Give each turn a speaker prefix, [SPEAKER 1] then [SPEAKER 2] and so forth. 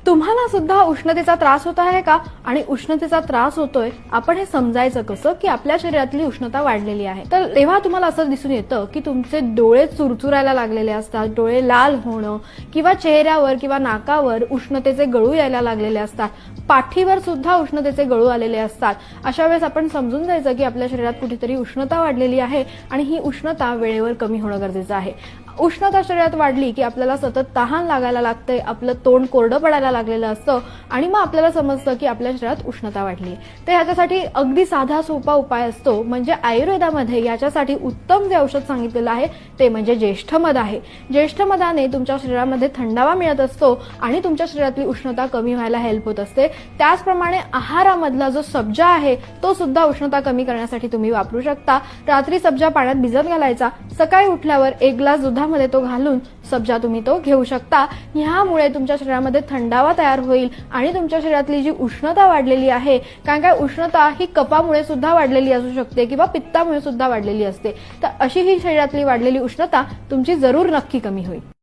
[SPEAKER 1] तुम्हाला सुद्धा उष्णतेचा त्रास होत आहे का? आणि उष्णतेचा त्रास होतोय, आपण हे समजायचं कसं की आपल्या शरीरातली उष्णता वाढलेली आहे? तर तेव्हा तुम्हाला असं दिसून येतं की तुमचे डोळे चुरचुरायला लागलेले असतात, डोळे लाल होणं किंवा चेहऱ्यावर किंवा नाकावर उष्णतेचे गळू यायला लागलेले असतात, पाठीवर सुद्धा उष्णतेचे गळू आलेले असतात। अशा वेळेस आपण समजून जायचं की आपल्या शरीरात कुठेतरी उष्णता वाढलेली आहे आणि ही उष्णता वेळेवर कमी होणं गरजेचं आहे। उष्णता शरीरात वाढली की आपल्याला सतत तहान लागायला लागते, आपलं तोंड कोरडं पडायला लागलेलं असतं आणि मग आपल्याला समजतं की आपल्या शरीरात उष्णता वाढली। तर ह्याच्यासाठी अगदी साधा सोपा उपाय असतो, म्हणजे आयुर्वेदामध्ये याच्यासाठी उत्तम जे औषध सांगितलेलं आहे ते म्हणजे ज्येष्ठ मध आहे। ज्येष्ठ मधाने तुमच्या शरीरामध्ये थंडावा मिळत असतो आणि तुमच्या शरीरातली उष्णता कमी व्हायला हेल्प होत असते। त्याचप्रमाणे आहारामधला जो सब्जा आहे तो सुद्धा उष्णता कमी करण्यासाठी तुम्ही वापरू शकता। रात्री सब्जा पाण्यात भिजत घालायचा, सकाळी उठल्यावर एक ग्लास दुधामध्ये तो घालून सब्जा तुम्ही तो घेऊ शकता। ह्यामुळे तुमच्या शरीरामध्ये थंडावा तयार होईल आणि तुमच्या शरीरातली जी उष्णता वाढलेली आहे, कारण काय उष्णता ही कफामुळे सुद्धा वाढलेली असू शकते किंवा पित्तामुळे सुद्धा वाढलेली असते, तर अशी ही शरीरातली वाढलेली उष्णता तुमची जरूर नक्की कमी होईल।